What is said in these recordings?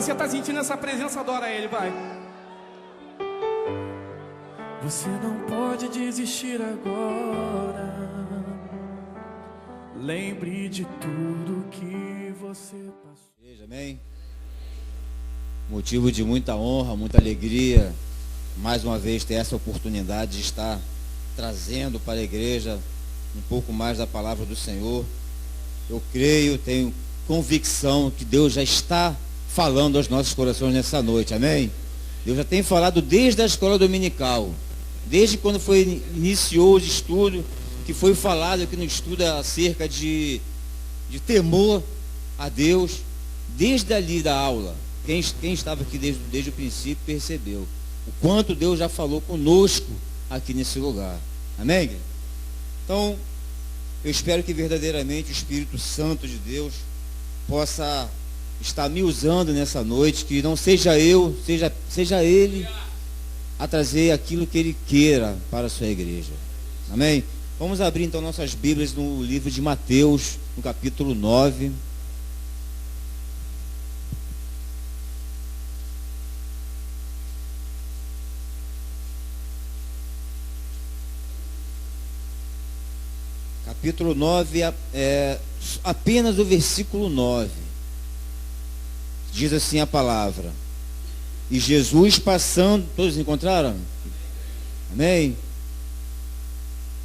você está sentindo essa presença, adora Ele, vai. Você não pode desistir agora. Lembre de tudo que você passou. Amém. Motivo de muita honra, muita alegria, mais uma vez ter essa oportunidade de estar trazendo para a igreja um pouco mais da palavra do Senhor. Eu creio, tenho convicção que Deus já está falando aos nossos corações nessa noite, amém? Deus já tem falado desde a escola dominical, desde quando iniciou o estudo, que foi falado aqui no estudo acerca de temor a Deus, desde ali da aula. Quem estava aqui desde o princípio percebeu o quanto Deus já falou conosco aqui nesse lugar, amém? Então, eu espero que verdadeiramente o Espírito Santo de Deus possa estar me usando nessa noite, que não seja eu, seja Ele a trazer aquilo que Ele queira para a sua igreja, amém? Vamos abrir então nossas Bíblias no livro de Mateus, no capítulo 9. Capítulo 9, apenas o versículo 9. Diz assim a palavra: e Jesus passando, todos encontraram? Amém?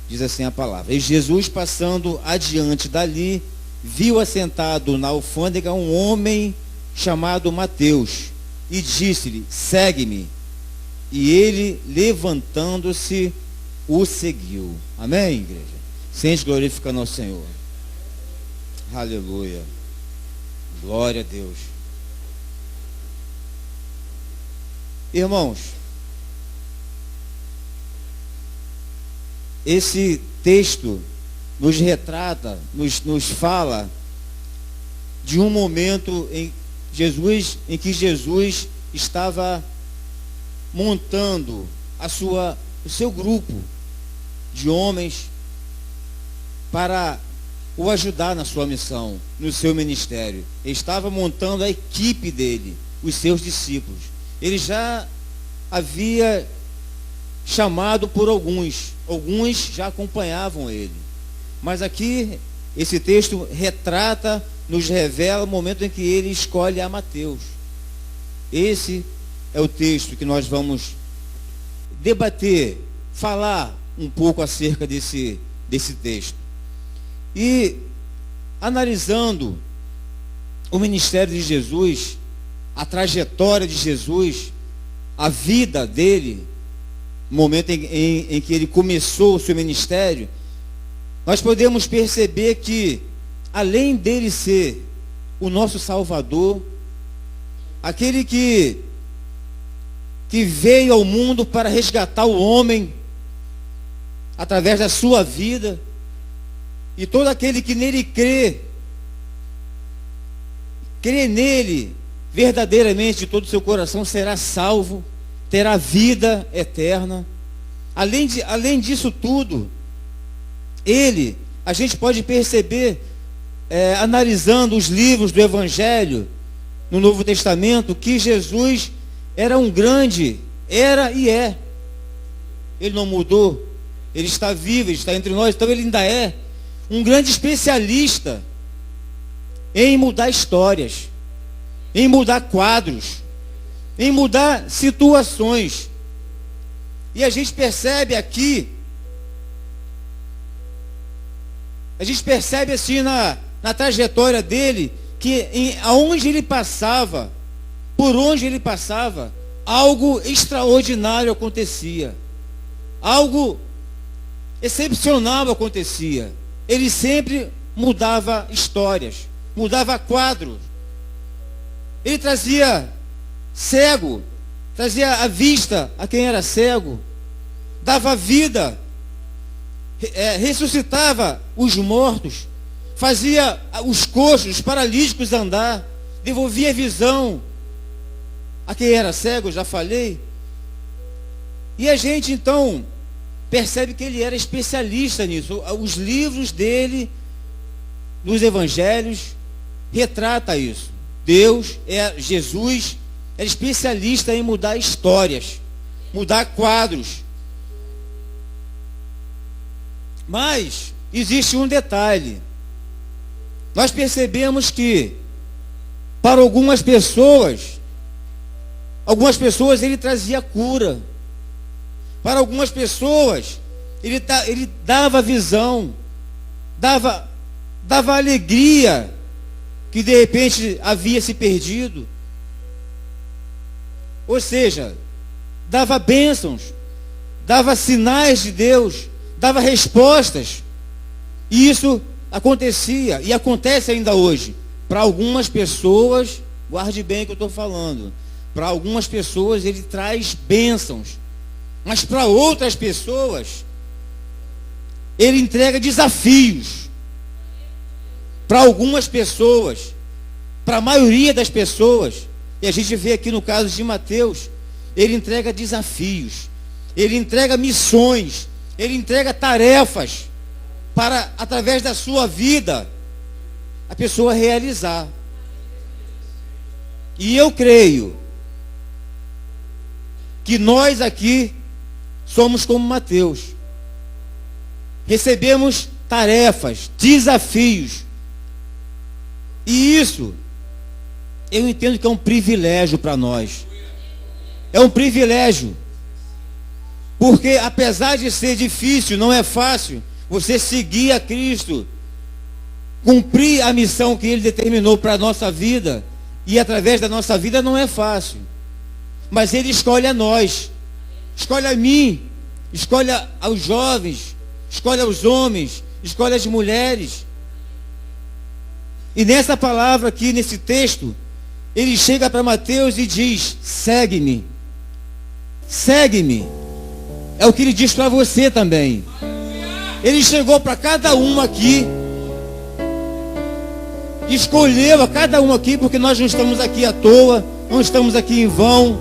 Diz assim a palavra: e Jesus passando adiante dali, viu assentado na alfândega um homem chamado Mateus, e disse-lhe: segue-me. E ele, levantando-se, o seguiu. Amém, igreja? Sente glorificando ao Senhor. Aleluia. Glória a Deus. Irmãos, esse texto nos retrata, nos fala de um momento em que Jesus estava montando o seu grupo de homens para o ajudar na sua missão, no seu ministério. Ele estava montando a equipe dele, os seus discípulos. Ele já havia chamado por alguns já acompanhavam ele. Mas aqui, esse texto retrata, nos revela o momento em que ele escolhe a Mateus. Esse é o texto que nós vamos debater, falar um pouco acerca desse texto. E analisando o ministério de Jesus, a trajetória de Jesus, a vida dele, no momento em que ele começou o seu ministério, nós podemos perceber que, além dele ser o nosso Salvador, aquele que veio ao mundo para resgatar o homem através da sua vida, e todo aquele que nele crê nele verdadeiramente de todo o seu coração será salvo, terá vida eterna. Além disso tudo, a gente pode perceber, analisando os livros do Evangelho no Novo Testamento, que Jesus era e é. Ele não mudou, ele está vivo, ele está entre nós, então ele ainda é um grande especialista em mudar histórias, em mudar quadros, em mudar situações. E a gente percebe aqui, assim na trajetória dele, que aonde ele passava, por onde ele passava, algo extraordinário acontecia, algo excepcional acontecia. Ele sempre mudava histórias, mudava quadros. Ele trazia cego, trazia a vista a quem era cego, dava vida, ressuscitava os mortos, fazia os coxos, os paralíticos andar, devolvia visão a quem era cego, já falei. E a gente então percebe que ele era especialista nisso. Os livros dele, nos evangelhos, retrata isso. Jesus é especialista em mudar histórias, mudar quadros. Mas existe um detalhe. Nós percebemos que para algumas pessoas ele trazia cura. Para algumas pessoas ele dava visão, dava alegria que de repente havia se perdido. Ou seja, dava bênçãos, dava sinais de Deus, dava respostas. E isso acontecia e acontece ainda hoje. Para algumas pessoas, guarde bem o que eu estou falando, para algumas pessoas ele traz bênçãos, mas para outras pessoas ele entrega desafios. Para algumas pessoas, para a maioria das pessoas, e a gente vê aqui no caso de Mateus, ele entrega desafios, ele entrega missões, ele entrega tarefas para, através da sua vida, a pessoa realizar. E eu creio que nós aqui somos como Mateus. Recebemos tarefas, desafios. E isso, eu entendo que é um privilégio para nós. É um privilégio. Porque apesar de ser difícil, não é fácil você seguir a Cristo, cumprir a missão que Ele determinou para a nossa vida, e através da nossa vida não é fácil. Mas Ele escolhe a nós, escolhe a mim, escolhe aos jovens, escolhe aos homens, escolhe as mulheres. E nessa palavra aqui, nesse texto, Ele chega para Mateus e diz: segue-me. Segue-me. É o que Ele diz para você também. Ele chegou para cada um aqui, escolheu a cada um aqui, porque nós não estamos aqui à toa, não estamos aqui em vão,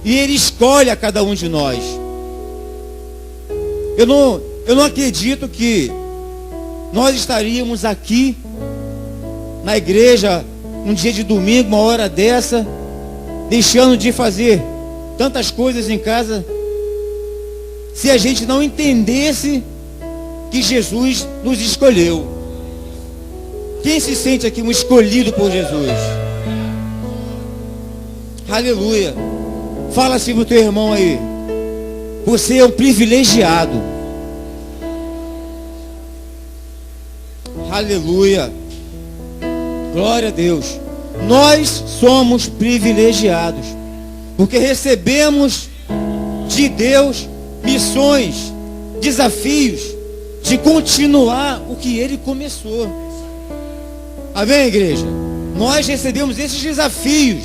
e Ele escolhe a cada um de nós. Eu não acredito que nós estaríamos aqui na igreja um dia de domingo, uma hora dessa, deixando de fazer tantas coisas em casa, se a gente não entendesse que Jesus nos escolheu. Quem se sente aqui um escolhido por Jesus? Aleluia. Fala assim pro teu irmão aí: você é um privilegiado. Aleluia. Glória a Deus. Nós somos privilegiados, porque recebemos de Deus missões, desafios, de continuar o que Ele começou. Amém, igreja? Nós recebemos esses desafios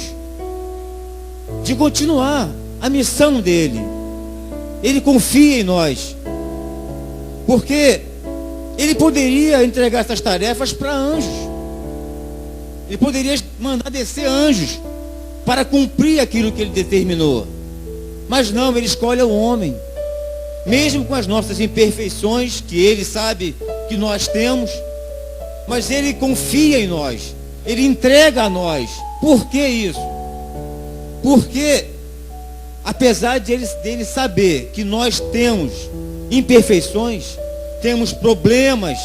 de continuar a missão dEle. Ele confia em nós, porque Ele poderia entregar essas tarefas para anjos. Ele poderia mandar descer anjos para cumprir aquilo que Ele determinou. Mas não, Ele escolhe o homem. Mesmo com as nossas imperfeições, que Ele sabe que nós temos, mas Ele confia em nós. Ele entrega a nós. Por que isso? Porque, apesar dele saber que nós temos imperfeições, temos problemas,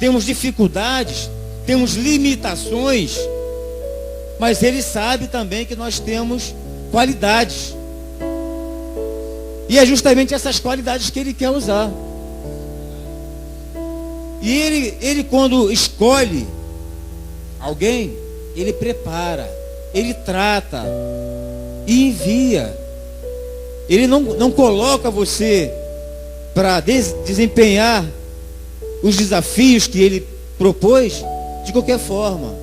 temos dificuldades, temos limitações, mas Ele sabe também que nós temos qualidades. E é justamente essas qualidades que Ele quer usar. E ele quando escolhe alguém, Ele prepara, Ele trata e envia. Ele não coloca você para desempenhar os desafios que Ele propôs de qualquer forma.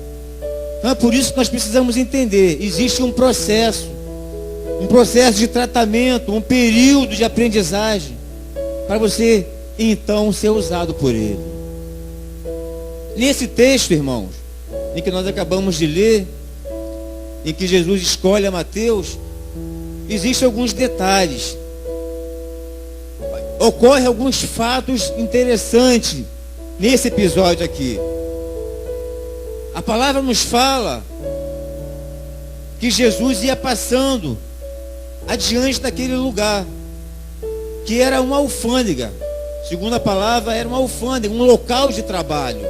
Então é por isso que nós precisamos entender: existe um processo de tratamento, um período de aprendizagem, para você então ser usado por Ele. Nesse texto, irmãos, em que nós acabamos de ler, em que Jesus escolhe a Mateus, existem alguns detalhes, ocorrem alguns fatos interessantes nesse episódio aqui. A palavra nos fala que Jesus ia passando adiante daquele lugar, que era uma alfândega. Segundo a palavra, era uma alfândega, um local de trabalho,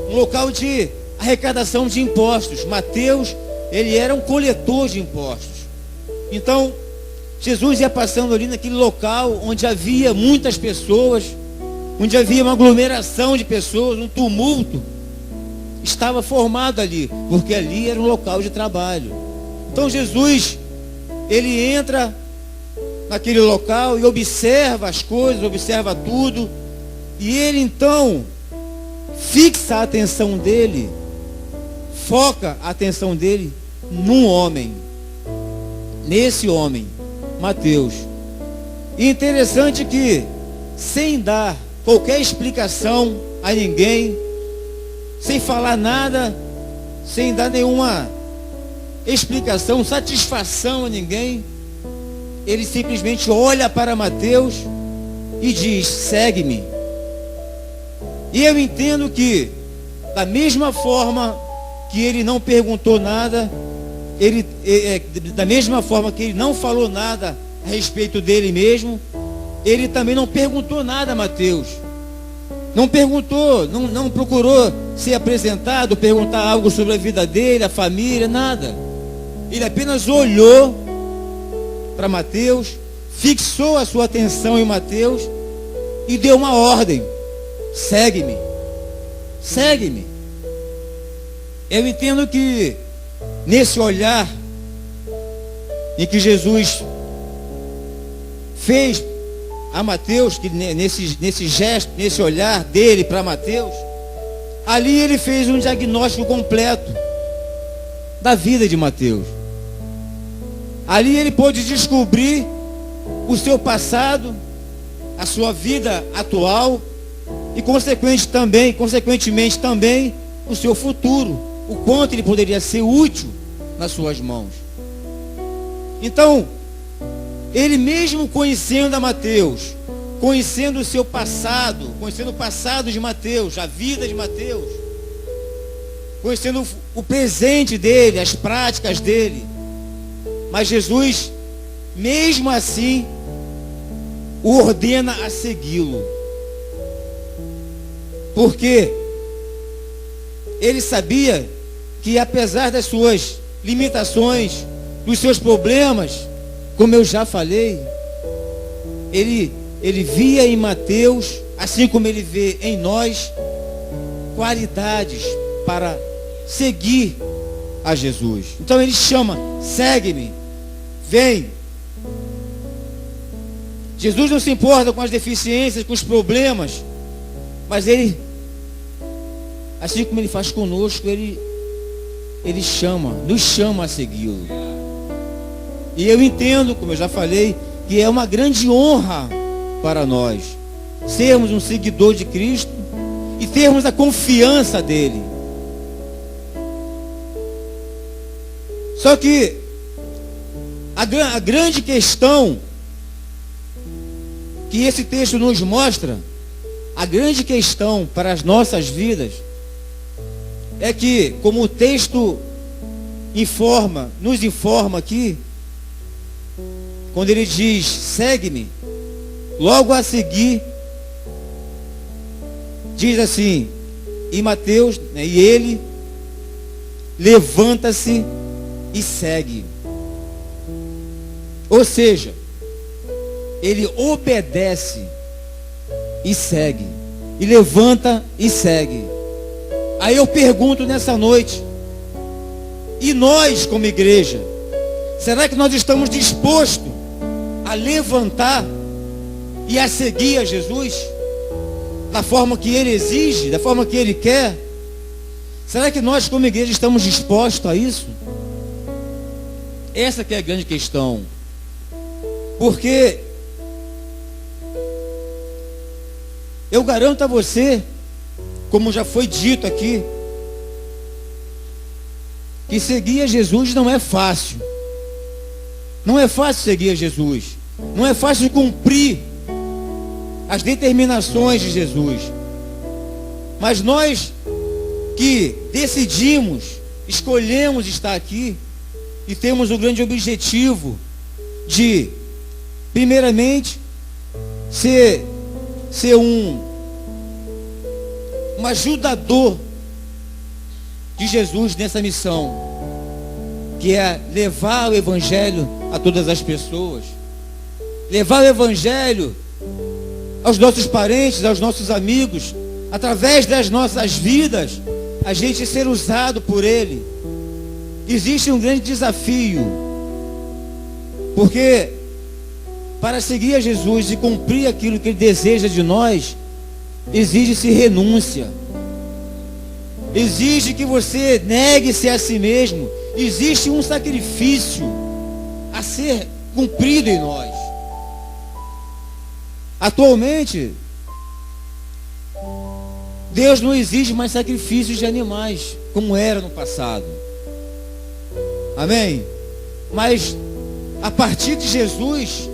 um local de arrecadação de impostos. Mateus, ele era um coletor de impostos. Então, Jesus ia passando ali naquele local onde havia muitas pessoas, onde havia uma aglomeração de pessoas, um tumulto estava formado ali, porque ali era um local de trabalho. Então Jesus, ele entra naquele local e observa as coisas, observa tudo, e ele então fixa a atenção dele, foca a atenção dele num homem, nesse homem, Mateus. E interessante que, sem dar qualquer explicação a ninguém, sem falar nada, sem dar nenhuma explicação, satisfação a ninguém, ele simplesmente olha para Mateus e diz: segue-me. E eu entendo que, da mesma forma que ele não perguntou nada, da mesma forma que ele não falou nada a respeito dele mesmo, ele também não perguntou nada a Mateus. Não perguntou, não procurou ser apresentado, perguntar algo sobre a vida dele, a família, nada. Ele apenas olhou para Mateus, fixou a sua atenção em Mateus e deu uma ordem: segue-me, segue-me. Eu entendo que nesse olhar em que Jesus fez a Mateus, que nesse gesto, nesse olhar dele para Mateus, ali ele fez um diagnóstico completo da vida de Mateus. Ali ele pôde descobrir o seu passado, a sua vida atual e consequentemente também o seu futuro, o quanto ele poderia ser útil nas suas mãos. Então, ele mesmo conhecendo a Mateus, conhecendo o seu passado, conhecendo o passado de Mateus, a vida de Mateus, conhecendo o presente dele, as práticas dele, mas Jesus, mesmo assim, o ordena a segui-lo. Porque ele sabia que, apesar das suas limitações, dos seus problemas, como eu já falei, ele via em Mateus, assim como ele vê em nós, qualidades para seguir a Jesus. Então ele chama: segue-me, vem. Jesus não se importa com as deficiências, com os problemas, mas ele, assim como ele faz conosco, ele nos chama a segui-lo. E eu entendo, como eu já falei, que é uma grande honra para nós sermos um seguidor de Cristo e termos a confiança dele. Só que a grande questão que esse texto nos mostra, a grande questão para as nossas vidas, é que, como o texto nos informa aqui, quando ele diz: segue-me, logo a seguir diz assim, em Mateus, né, e ele levanta-se e segue. Ou seja, ele obedece e segue, e levanta e segue. Aí eu pergunto nessa noite: e nós como igreja, será que nós estamos dispostos a levantar e a seguir a Jesus da forma que ele exige, da forma que ele quer? Será que nós como igreja estamos dispostos a isso? Essa que é a grande questão. Porque eu garanto a você, como já foi dito aqui, que seguir a Jesus não é fácil. Não é fácil seguir a Jesus. Não é fácil cumprir as determinações de Jesus. Mas nós que decidimos, escolhemos estar aqui, e temos o grande objetivo de, primeiramente, ser um ajudador de Jesus nessa missão, que é levar o Evangelho a todas as pessoas, levar o Evangelho aos nossos parentes, aos nossos amigos, através das nossas vidas, a gente ser usado por Ele. Existe um grande desafio, porque para seguir a Jesus e cumprir aquilo que Ele deseja de nós, exige-se renúncia, exige que você negue-se a si mesmo, existe um sacrifício a ser cumprido em nós. Atualmente, Deus não exige mais sacrifícios de animais, como era no passado. Amém? Mas, a partir de Jesus,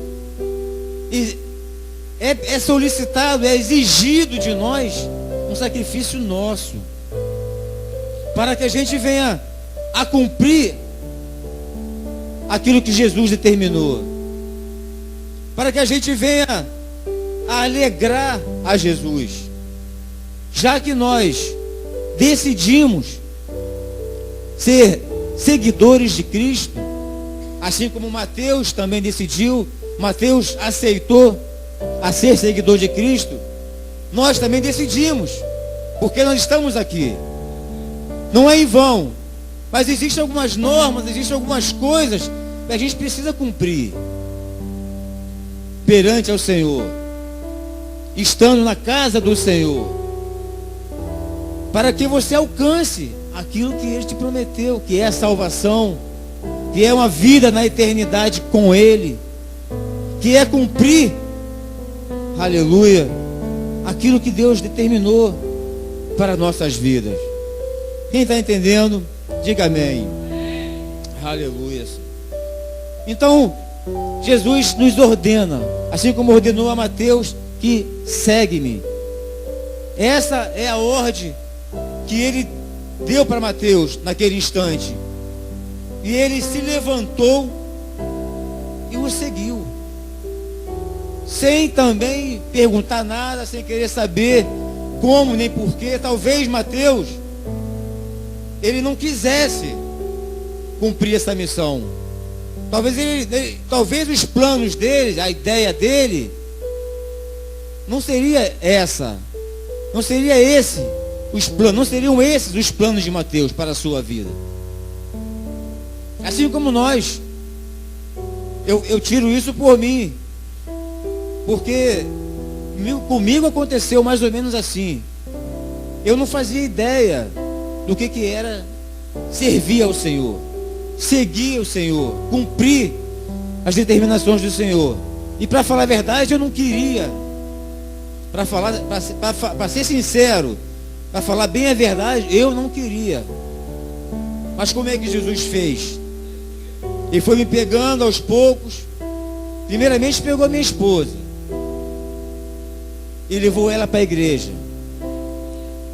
é solicitado, é exigido de nós um sacrifício nosso, para que a gente venha a cumprir aquilo que Jesus determinou, para que a gente venha a alegrar a Jesus, já que nós decidimos ser seguidores de Cristo, assim como Mateus também decidiu, Mateus aceitou a ser seguidor de Cristo, nós também decidimos, porque nós estamos aqui. Não é em vão, mas existem algumas normas, existem algumas coisas que a gente precisa cumprir perante ao Senhor, estando na casa do Senhor, para que você alcance aquilo que Ele te prometeu, que é a salvação, que é uma vida na eternidade com Ele, que é cumprir, aleluia, aquilo que Deus determinou para nossas vidas. Quem está entendendo, diga amém. Aleluia. Então, Jesus nos ordena, assim como ordenou a Mateus, que segue-me. Essa é a ordem que Ele deu para Mateus naquele instante. E ele se levantou e o seguiu, sem também perguntar nada, sem querer saber como nem porquê. Talvez Mateus, ele não quisesse cumprir essa missão. Talvez os planos dele, a ideia dele, não seria essa, não seria esse os planos, não seriam esses os planos de Mateus para a sua vida. Assim como nós, eu tiro isso por mim, porque comigo aconteceu mais ou menos assim. Eu não fazia ideia do que era servir ao Senhor, seguir o Senhor, cumprir as determinações do Senhor. E para falar a verdade, eu não queria. Para ser sincero, para falar bem a verdade, eu não queria. Mas como é que Jesus fez? Ele foi me pegando aos poucos. Primeiramente pegou a minha esposa e levou ela para a igreja.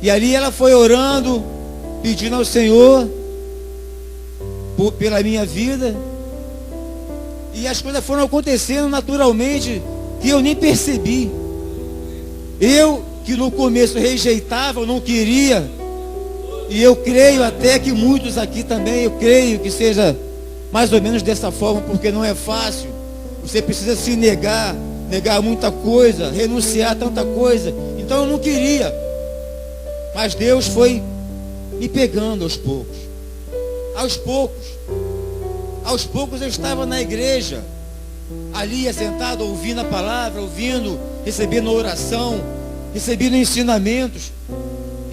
E ali ela foi orando, pedindo ao Senhor pela minha vida. E as coisas foram acontecendo naturalmente, que eu nem percebi. Eu, que no começo rejeitava, eu não queria. E eu creio até que muitos aqui também, eu creio que seja mais ou menos dessa forma, porque não é fácil. Você precisa se negar muita coisa, renunciar a tanta coisa. Então eu não queria. Mas Deus foi me pegando aos poucos. Aos poucos eu estava na igreja, ali sentado, ouvindo a palavra, recebendo oração, recebendo ensinamentos.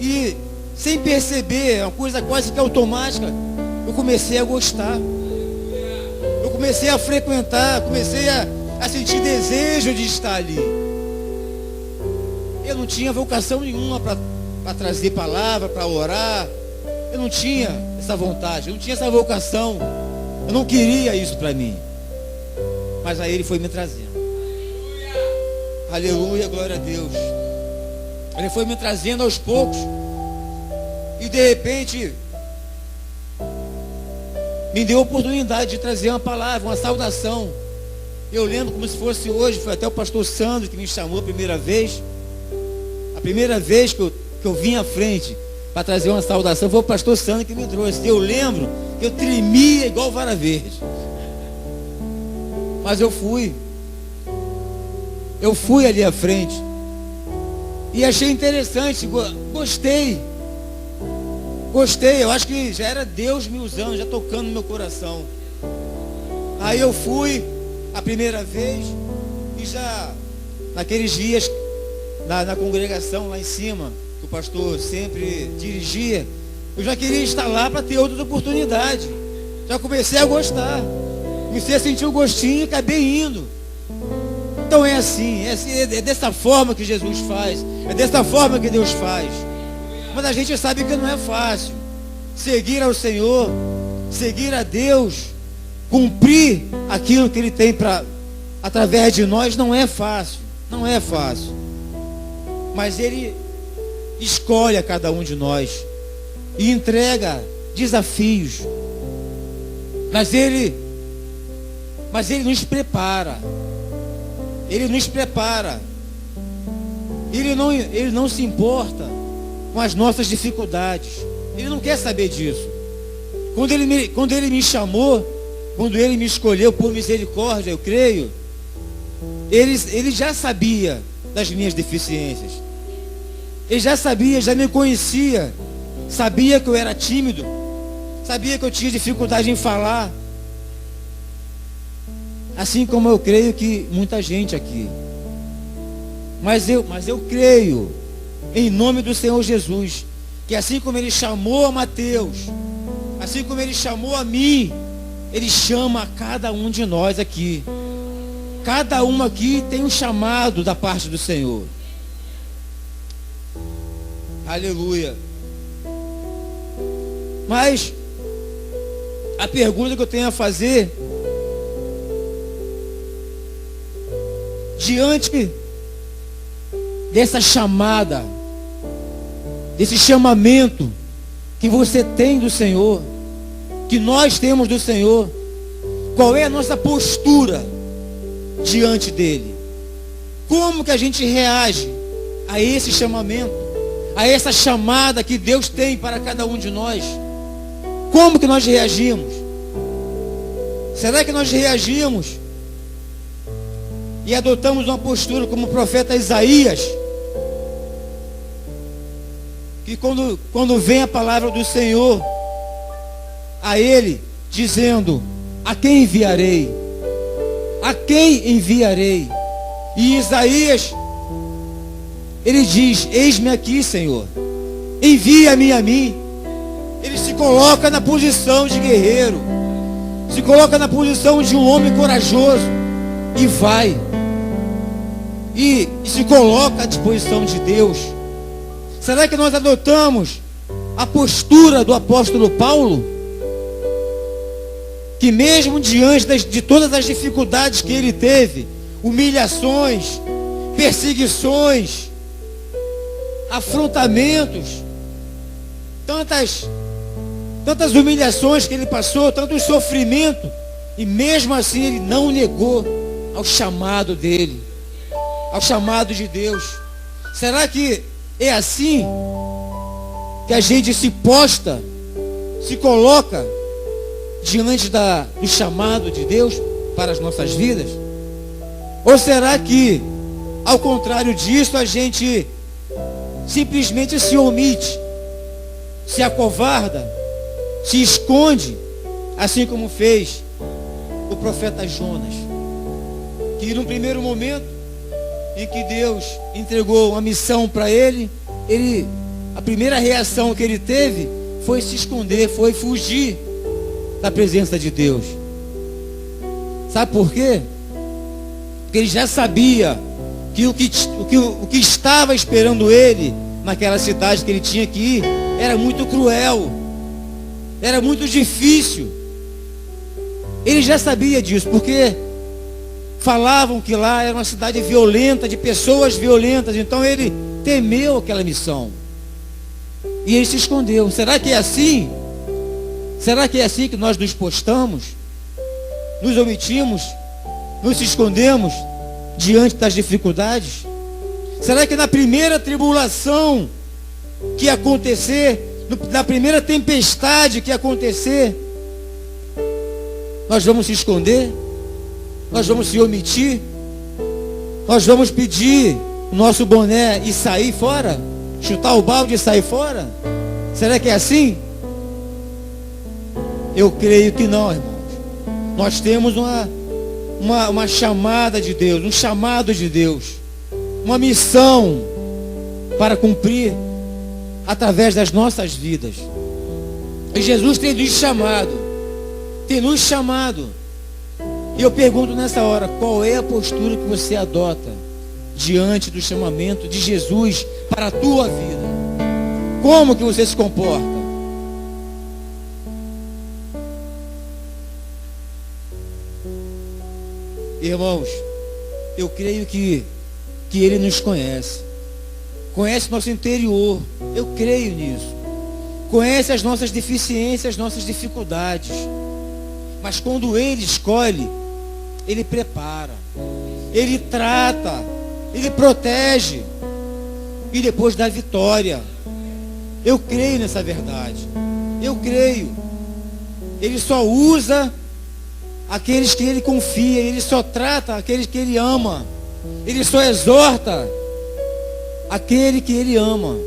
E sem perceber, uma coisa quase que automática, eu comecei a gostar. Eu comecei a frequentar, comecei a sentir desejo de estar ali. Eu não tinha vocação nenhuma para trazer palavra, para orar. Eu não tinha essa vontade, eu não tinha essa vocação. Eu não queria isso para mim. Mas aí Ele foi me trazendo. Aleluia, glória a Deus. Ele foi me trazendo aos poucos. E de repente, me deu a oportunidade de trazer uma palavra, uma saudação. Eu lembro como se fosse hoje, foi até o pastor Sandro que me chamou a primeira vez. A primeira vez que eu vim à frente para trazer uma saudação foi o pastor Sandro que me trouxe. Eu lembro que eu tremia igual vara verde. Mas eu fui ali à frente. E achei interessante, gostei. Eu acho que já era Deus me usando, já tocando no meu coração. Aí eu fui a primeira vez e já naqueles dias na congregação lá em cima, que o pastor sempre dirigia, eu já queria estar lá para ter outras oportunidades. Já comecei a gostar. Comecei a sentir o gostinho e acabei indo. Então é assim, é dessa forma que Jesus faz, é dessa forma que Deus faz. Mas a gente sabe que não é fácil. Seguir ao Senhor, seguir a Deus, cumprir aquilo que Ele tem através de nós, não é fácil. Não é fácil. Mas Ele escolhe a cada um de nós e entrega desafios. Mas Ele nos prepara. Ele nos prepara. Ele não se importa com as nossas dificuldades. Ele não quer saber disso. Quando ele me chamou, quando Ele me escolheu por misericórdia, eu creio, Ele já sabia das minhas deficiências. Ele já sabia, já me conhecia. Sabia que eu era tímido. Sabia que eu tinha dificuldade em falar. Assim como eu creio que muita gente aqui. Mas eu creio, em nome do Senhor Jesus, que assim como Ele chamou a Mateus, assim como Ele chamou a mim, Ele chama a cada um de nós aqui. Cada um aqui tem um chamado da parte do Senhor. Aleluia. Mas a pergunta que eu tenho a fazer, diante dessa chamada, desse chamamento que você tem do Senhor, que nós temos do Senhor, qual é a nossa postura diante dele? Como que a gente reage a esse chamamento, a essa chamada que Deus tem para cada um de nós? Como que nós reagimos? Será que nós reagimos e adotamos uma postura como o profeta Isaías, que quando vem a palavra do Senhor a ele, dizendo: a quem enviarei? A quem enviarei? E Isaías, ele diz: eis-me aqui, Senhor, envia-me a mim. Ele se coloca na posição de guerreiro, se coloca na posição de um homem corajoso e vai. E se coloca à disposição de Deus. Será que nós adotamos a postura do apóstolo Paulo? Que mesmo diante de todas as dificuldades que ele teve, humilhações, perseguições, afrontamentos, tantas humilhações que ele passou, tanto sofrimento, e mesmo assim ele não negou ao chamado dele, ao chamado de Deus. Será que é assim que a gente se posta, se coloca diante do chamado de Deus para as nossas vidas? Ou será que, ao contrário disso, a gente simplesmente se omite, se acovarda, se esconde, assim como fez o profeta Jonas, que num primeiro momento em que Deus entregou uma missão para ele, a primeira reação que ele teve foi se esconder, foi fugir da presença de Deus. Sabe por quê? Porque ele já sabia que o que estava esperando ele naquela cidade que ele tinha que ir era muito cruel, era muito difícil. Ele já sabia disso, porque falavam que lá era uma cidade violenta, de pessoas violentas. Então ele temeu aquela missão e ele se escondeu. Será que é assim? Será que é assim que nós nos postamos? Nos omitimos? Nos escondemos diante das dificuldades? Será que na primeira tribulação que acontecer, na primeira tempestade que acontecer, nós vamos se esconder? Nós vamos se omitir? Nós vamos pedir o nosso boné e sair fora? Chutar o balde e sair fora? Será que é assim? Eu creio que não, irmãos. Nós temos uma chamada de Deus, um chamado de Deus, uma missão para cumprir através das nossas vidas. E Jesus tem nos chamado. E eu pergunto nessa hora, qual é a postura que você adota diante do chamamento de Jesus para a tua vida? Como que você se comporta? Irmãos, eu creio que Ele nos conhece nosso interior, eu creio nisso, conhece as nossas deficiências, as nossas dificuldades, mas quando Ele escolhe, Ele prepara, Ele trata, Ele protege, e depois dá vitória. Eu creio nessa verdade, eu creio. Ele só usa aqueles que Ele confia, Ele só trata aqueles que Ele ama, Ele só exorta aquele que Ele ama,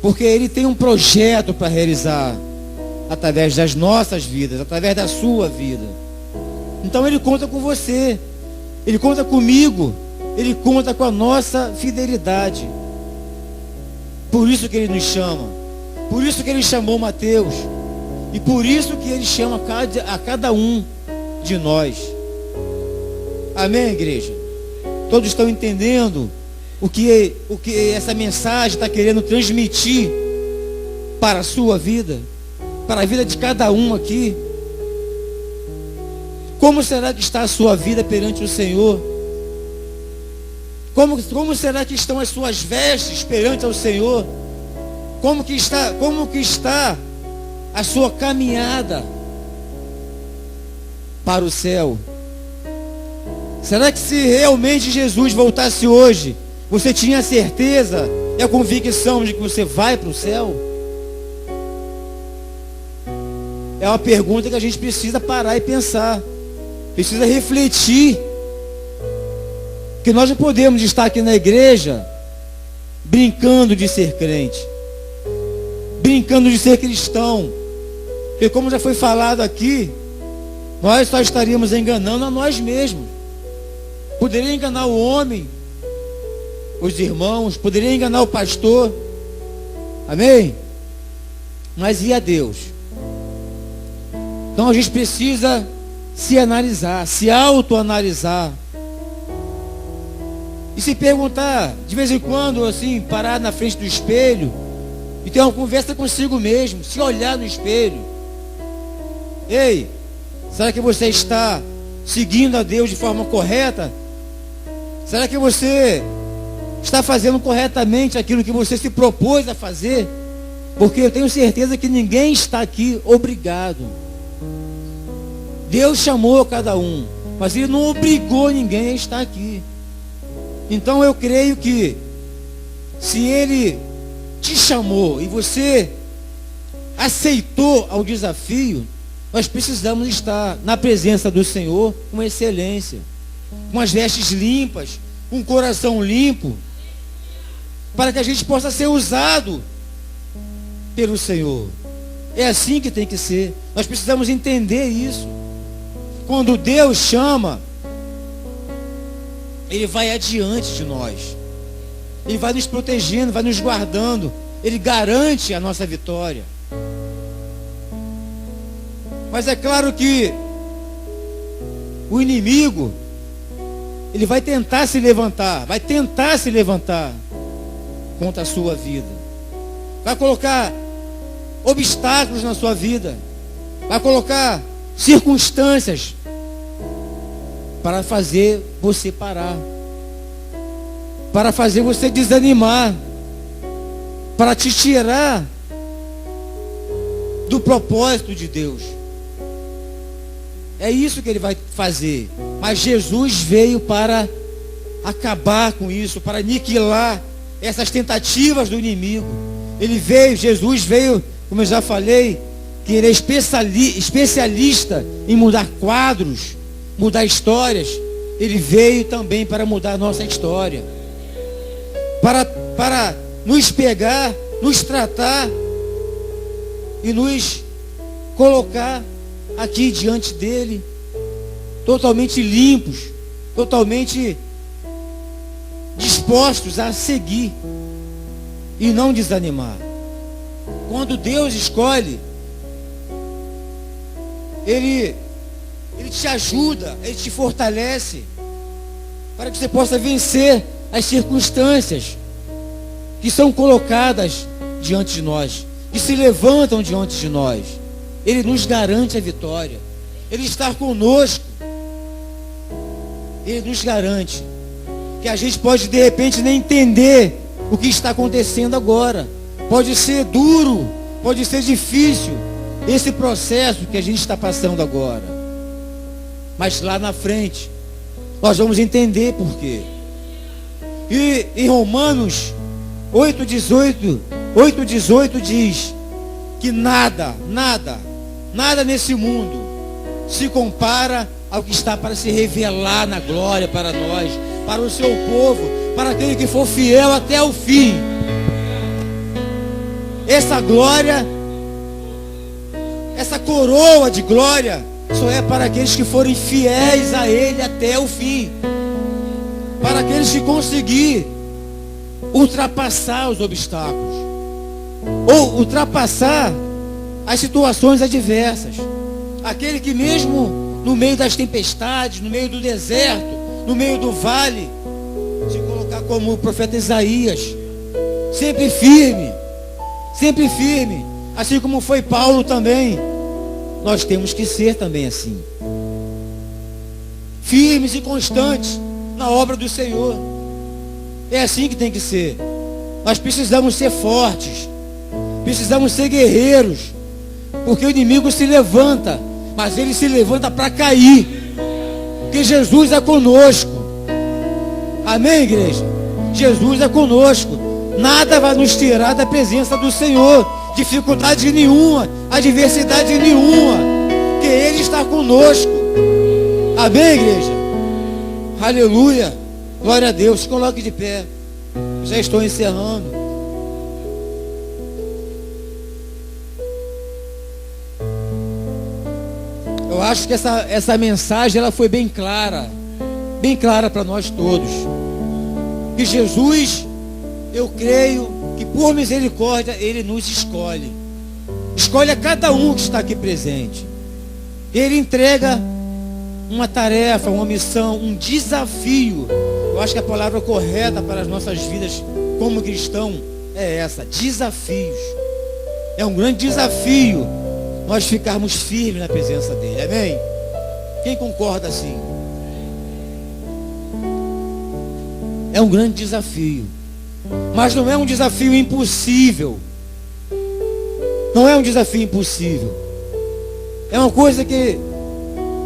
porque Ele tem um projeto para realizar através das nossas vidas, através da sua vida. Então Ele conta com você, Ele conta comigo, Ele conta com a nossa fidelidade. Por isso que Ele nos chama, por isso que Ele chamou Mateus, e por isso que Ele chama a cada um de nós. Amém, igreja? Todos estão entendendo o que essa mensagem está querendo transmitir para a sua vida, para a vida de cada um aqui? Como será que está a sua vida perante o Senhor? Como será que estão as suas vestes perante o Senhor? Como que está a sua caminhada para o céu? Será que se realmente Jesus voltasse hoje, você tinha a certeza e a convicção de que você vai para o céu? É uma pergunta que a gente precisa parar e pensar, precisa refletir, que nós não podemos estar aqui na igreja brincando de ser crente, brincando de ser cristão, porque como já foi falado aqui, nós só estaríamos enganando a nós mesmos. Poderia enganar o homem, os irmãos, poderia enganar o pastor, amém? Mas e a Deus? Então a gente precisa se analisar, se autoanalisar, e se perguntar, de vez em quando, assim, parar na frente do espelho e ter uma conversa consigo mesmo, se olhar no espelho. Ei, será que você está seguindo a Deus de forma correta? Será que você está fazendo corretamente aquilo que você se propôs a fazer? Porque eu tenho certeza que ninguém está aqui obrigado. Deus chamou cada um, mas Ele não obrigou ninguém a estar aqui. Então eu creio que se Ele te chamou e você aceitou ao desafio, nós precisamos estar na presença do Senhor com excelência, com as vestes limpas, com o coração limpo, para que a gente possa ser usado pelo Senhor. É assim que tem que ser. Nós precisamos entender isso. Quando Deus chama, Ele vai adiante de nós, Ele vai nos protegendo, vai nos guardando, Ele garante a nossa vitória. Mas é claro que o inimigo, ele vai tentar se levantar contra a sua vida, vai colocar obstáculos na sua vida, vai colocar circunstâncias para fazer você parar, para fazer você desanimar, para te tirar do propósito de Deus. É isso que ele vai fazer. Mas Jesus veio para acabar com isso, para aniquilar essas tentativas do inimigo. Jesus veio, como eu já falei, que ele é especialista em mudar quadros, mudar histórias. Ele veio também para mudar a nossa história, para nos pegar, nos tratar e nos colocar aqui diante dele, totalmente limpos, totalmente dispostos a seguir e não desanimar. Quando Deus escolhe, Ele te ajuda, Ele te fortalece, para que você possa vencer as circunstâncias que são colocadas diante de nós, que se levantam diante de nós. Ele nos garante a vitória. Ele está conosco. Ele nos garante que a gente pode de repente nem entender o que está acontecendo agora. Pode ser duro, pode ser difícil esse processo que a gente está passando agora. Mas lá na frente nós vamos entender por quê. E em Romanos 8,18 diz que nada nesse mundo se compara ao que está para se revelar na glória para nós, para o seu povo, para aquele que for fiel até o fim. Essa glória, essa coroa de glória, só é para aqueles que forem fiéis a Ele até o fim, para aqueles que conseguirem ultrapassar os obstáculos, ou ultrapassar as situações adversas. Aquele que mesmo no meio das tempestades, no meio do deserto, no meio do vale, se colocar como o profeta Isaías, sempre firme, assim como foi Paulo também. Nós temos que ser também assim, firmes e constantes na obra do Senhor. É assim que tem que ser. Nós precisamos ser fortes, precisamos ser guerreiros, porque o inimigo se levanta, mas ele se levanta para cair, porque Jesus é conosco. Amém, igreja? Jesus é conosco. Nada vai nos tirar da presença do Senhor, dificuldade nenhuma, adversidade nenhuma, que Ele está conosco. Amém, igreja? Aleluia, glória a Deus. Se coloque de pé. Já estou encerrando. Eu acho que essa mensagem ela foi bem clara para nós todos. Que Jesus, eu creio que por misericórdia Ele nos escolhe a cada um que está aqui presente. Ele entrega uma tarefa, uma missão, um desafio. Eu acho que a palavra correta para as nossas vidas como cristão é essa: desafios. É um grande desafio nós ficarmos firmes na presença dele. Amém? Quem concorda assim? É um grande desafio, mas não é um desafio impossível. Não é um desafio impossível. É uma coisa que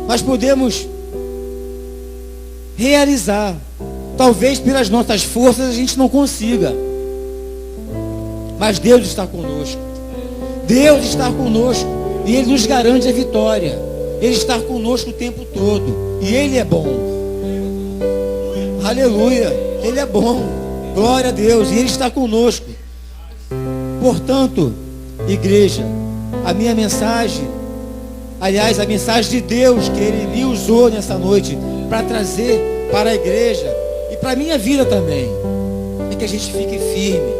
nós podemos realizar. Talvez pelas nossas forças a gente não consiga, mas Deus está conosco. Deus está conosco e Ele nos garante a vitória. Ele está conosco o tempo todo e Ele é bom. Aleluia, Ele é bom. Glória a Deus, e Ele está conosco. Portanto, igreja, a minha mensagem, aliás, a mensagem de Deus que Ele me usou nessa noite para trazer para a igreja e para a minha vida também, é que a gente fique firme,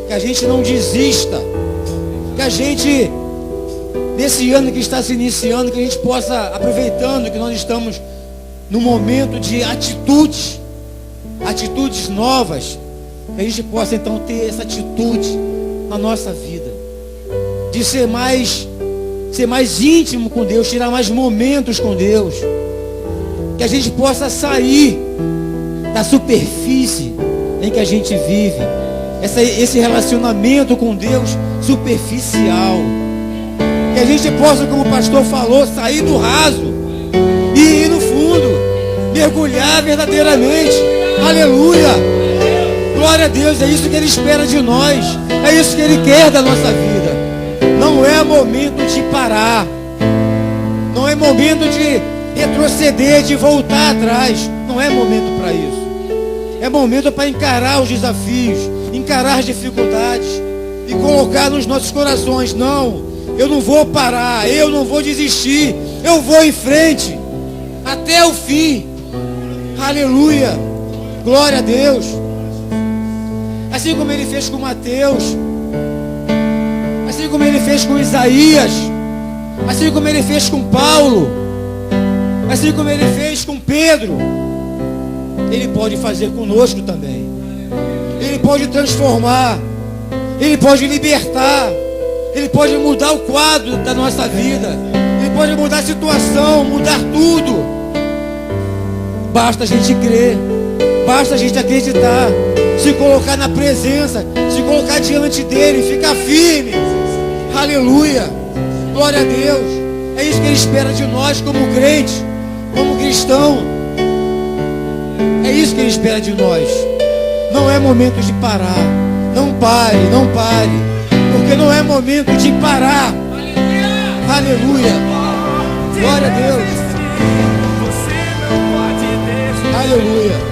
que a gente não desista, que a gente, nesse ano que está se iniciando, que a gente possa, aproveitando que nós estamos no momento de atitudes novas, que a gente possa então ter essa atitude na nossa vida, de ser mais íntimo com Deus, tirar mais momentos com Deus, que a gente possa sair da superfície em que a gente vive, esse relacionamento com Deus superficial, Que a gente possa, como o pastor falou, sair do raso e ir no fundo, mergulhar verdadeiramente. Aleluia! Glória a Deus, é isso que Ele espera de nós, é isso que Ele quer da nossa vida. Não é momento de parar, não é momento de retroceder, de voltar atrás, não é momento para isso. É momento para encarar os desafios, encarar as dificuldades e colocar nos nossos corações: não, eu não vou parar, eu não vou desistir, eu vou em frente até o fim. Aleluia, glória a Deus. Assim como Ele fez com Mateus, assim como Ele fez com Isaías, assim como Ele fez com Paulo, assim como Ele fez com Pedro, Ele pode fazer conosco também. Ele pode transformar, Ele pode libertar, Ele pode mudar o quadro da nossa vida, Ele pode mudar a situação, mudar tudo. Basta a gente crer, basta a gente acreditar, se colocar na presença, se colocar diante dEle, ficar firme. Aleluia, glória a Deus. É isso que Ele espera de nós como crente, como cristão. É isso que Ele espera de nós. Não é momento de parar. Não pare, não pare, porque não é momento de parar. Aleluia, glória a Deus. Aleluia.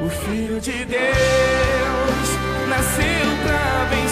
O Filho de Deus nasceu para vencer.